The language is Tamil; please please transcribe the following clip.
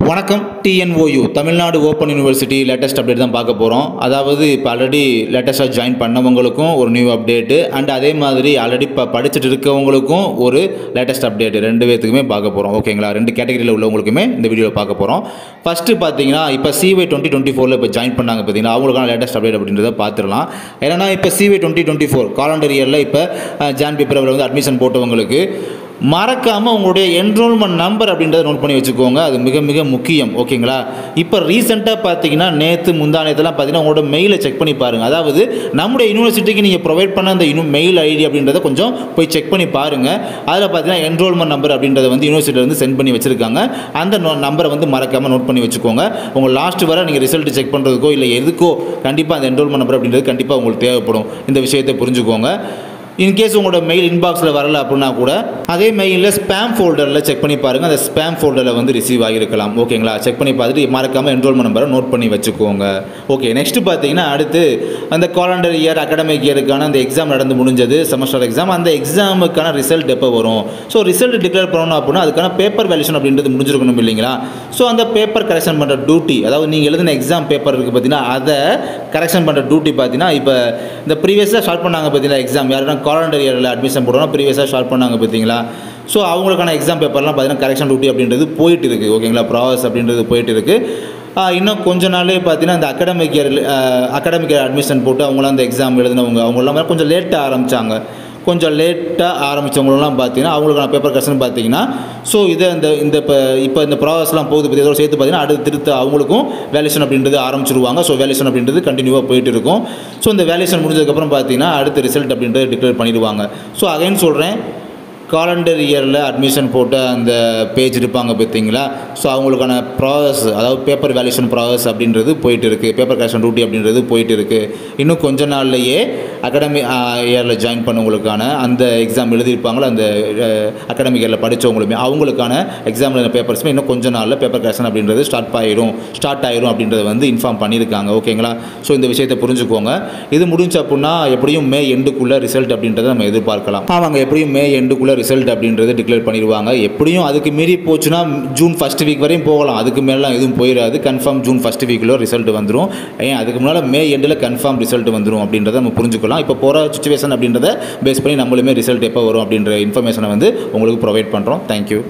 வணக்கம். TNOU Tamil Nadu open university latest update தான் பார்க்க போகிறோம். அதாவது இப்போ ஆல்ரெடி லேட்டஸ்ட்டாக ஜாயின் பண்ணவங்களுக்கும் ஒரு நியூ அப்டேட்டு அண்ட் அதே மாதிரி ஆல்ரெடி இப்போ படிச்சுட்டு இருக்கவங்களுக்கும் ஒரு லேட்டஸ்ட் அப்டேட் ரெண்டு பேர்த்துக்குமே பார்க்க போகிறோம். ஓகேங்களா, ரெண்டு கேட்டகரியில் உள்ளவங்களுக்குமே இந்த வீடியோவில் பார்க்க போகிறோம். ஃபஸ்ட்டு பார்த்தீங்கன்னா இப்போ CY 2024 இப்போ ஜாயின் பண்ணாங்க பார்த்தீங்கன்னா அவங்களுக்கான லேட்டஸ்ட் அப்டேட் அப்படின்றத பார்த்துடலாம். ஏன்னா இப்போ CY 2024 காலண்டர் இயரில் இப்போ ஜான் பிப்ரவரியில் வந்து அட்மிஷன் போட்டவங்களுக்கு மறக்காமல் உங்களுடைய என்ரோல்மெண்ட் நம்பர் அப்படின்றத நோட் பண்ணி வச்சுக்கோங்க. அது மிக மிக முக்கியம். ஓகேங்களா, இப்போ ரீசெண்டாக பார்த்தீங்கன்னா நேற்று முந்தானத்தெல்லாம் பார்த்தீங்கன்னா உங்களோட மெயிலை செக் பண்ணி பாருங்கள். அதாவது நம்முடைய யூனிவர்சிட்டிக்கு நீங்கள் ப்ரொவைட் பண்ண அந்த மெயில் ஐடி அப்படின்றத கொஞ்சம் போய் செக் பண்ணி பாருங்கள். அதில் பார்த்தீங்கன்னா என்ரோல்மெண்ட் நம்பர் அப்படின்றத வந்து யூனிவர்சிட்டியில் சென்ட் பண்ணி வச்சுருக்காங்க. அந்த நம்பரை வந்து மறக்காமல் நோட் பண்ணி வச்சுக்கோங்க. உங்கள் லாஸ்ட் வரை நீங்கள் ரிசல்ட் செக் பண்ணுறதுக்கோ இல்லை எதுக்கோ கண்டிப்பாக அந்த என்ரோல்மெண்ட் நம்பர் அப்படின்றது கண்டிப்பாக உங்களுக்கு தேவைப்படும். இந்த விஷயத்தை புரிஞ்சுக்கோங்க. இன்கேஸ் உங்களோட மெயில் இன்பாக்ஸில் வரல அப்படின்னா கூட அதே மெயிலில் ஸ்பேம் ஃபோல்டரில் செக் பண்ணி பாருங்கள். அந்த ஸ்பேம் ஃபோல்டரில் வந்து ரிசீவ் ஆகியிருக்கலாம். ஓகேங்களா, செக் பண்ணி பார்த்துட்டு மறக்காமல் என்ரோல்மெண்ட் நம்பரை நோட் பண்ணி வச்சுக்கோங்க. ஓகே, நெக்ஸ்ட்டு பார்த்தீங்கன்னா அடுத்து அந்த காலண்டர் இயர் அகாடமிக் இயருக்கான அந்த எக்ஸாம் நடந்து முடிஞ்சது, செமஸ்டர் எக்ஸாம். அந்த எக்ஸாமுக்கான ரிசல்ட் எப்போ வரும்? ஸோ ரிசல்ட் டிக்ளேர் பண்ணணும் அப்படின்னா அதுக்கான பேப்பர் வேல்யூஷன் அப்படின்றது முடிஞ்சிருக்கணும் இல்லைங்களா? ஸோ அந்த பேப்பர் கரெக்ஷன் பண்ணுற டியூட்டி, அதாவது நீங்கள் எழுதின எக்ஸாம் பேப்பர் இருக்குது பார்த்தீங்கன்னா அதை கரெக்ஷன் பண்ணுற டியூட்டி பார்த்தீங்கன்னா இப்போ இந்த ப்ரீவியஸாக ஸ்டார்ட் பண்ணாங்க பார்த்தீங்கன்னா எக்ஸாம் யாருன்னா காலண்டர் இயரில் அட்மிஷன் போடணும் ப்ரீவியஸாக ஸ்டார்ட் பண்ணாங்க பார்த்தீங்களா? ஸோ அவங்களுக்கான எக்ஸாம் பேப்பர்லாம் பார்த்தீங்கன்னா கரெக்ஷன் டியூட்டி அப்படின்றது போயிட்டு இருக்குது. ஓகேங்களா, ப்ராசஸ் அப்படின்றது போயிட்டு இருக்குது. இன்னும் கொஞ்ச நாளே பார்த்தீங்கன்னா இந்த அகாடமிக் இயர் அட்மிஷன் போட்டு அவங்களாம் அந்த எக்ஸாம் எழுதினவங்க அவங்களாம் கொஞ்சம் லேட்டாக ஆரம்பித்தாங்க. கொஞ்சம் லேட்டாக ஆரம்பித்தவங்களெலாம் பார்த்தீங்கன்னா அவங்களுக்கான பேப்பர் கரெக்ஷன் பார்த்தீங்கன்னா ஸோ இதை இப்போ இந்த ப்ராசஸ்லாம் போகுது பற்றி இதோட சேர்த்து பார்த்தீங்கன்னா அடுத்து திருத்த அவங்களுக்கும் வேல்யூஷன் அப்படின்றது ஆரம்பிச்சிருவாங்க. ஸோ வேல்யூஷன் அப்படின்றது கண்டினியூவாக போயிட்டு இருக்கும். ஸோ இந்த வேல்யூஷன் முடிஞ்சதுக்கப்புறம் பார்த்தீங்கன்னா அடுத்த ரிசல்ட் அப்படின்றத டிக்ளேர் பண்ணிடுவாங்க. ஸோ அகைன் சொல்கிறேன், காலண்டர் இயரில் அட்மிஷன் போட்ட அந்த பேஜ் இருப்பாங்க பார்த்தீங்களா? ஸோ அவங்களுக்கான ப்ராசஸ், அதாவது பேப்பர் வேல்யூஷன் ப்ராசஸ் அப்படின்றது போயிட்டு இருக்குது. பேப்பர் கரெக்ஷன் டியூட்டி அப்படின்றது போயிட்டு இருக்குது. இன்னும் கொஞ்ச நாள்லையே அகாடமிக் இயரில் ஜாயின் பண்ணவங்களுக்கான அந்த எக்ஸாம் எழுதியிருப்பாங்களோ அந்த அகாடமிக் இயரில் படித்தவங்களுமே அவங்களுக்கான எக்ஸாம் எழுதின பேப்பர்ஸுமே இன்னும் கொஞ்ச நாளில் பேப்பர் கரெக்ஷன் அப்படின்றது ஸ்டார்ட் ஆயிரும் அப்படின்றத வந்து இன்ஃபார்ம் பண்ணியிருக்காங்க. ஓகேங்களா, ஸோ இந்த விஷயத்தை புரிஞ்சுக்கோங்க. இது முடிஞ்ச அப்படின்னா எப்படியும் மே எண்டுக்குள்ளே ரிசல்ட் அப்படின்றத நம்ம எதிர்பார்க்கலாம். அவங்க எப்படியும் மே எண்டுக்குள்ளே ரிசல்ட் அப்படின்றது டிக்ளேர் பண்ணிடுவாங்க. எப்படியும் அதுக்கு மீறி போச்சுன்னா ஜூன் ஃபஸ்ட் வீக் வரையும் போகலாம். அதுக்கு மேலாம் எதுவும் போயிடாது. கன்ஃபார்ம் ஜூன் ஃபஸ்ட் வீக்கில் ரிசல்ட் வந்துடும். அதுக்கு முன்னால் மே எண்டில் கன்ஃபார்ம் ரிசல்ட் வந்துடும் அப்படின்றத நம்ம புரிஞ்சுக்கலாம். இப்போ போகிற சுச்சுவேஷன் அப்படின்றத பேஸ் பண்ணி நம்மளுமே ரிசல்ட் எப்போ வரும் அப்படின்ற இன்ஃபர்மேஷனை வந்து உங்களுக்கு ப்ரொவைட் பண்ணுறோம். தேங்க்யூ.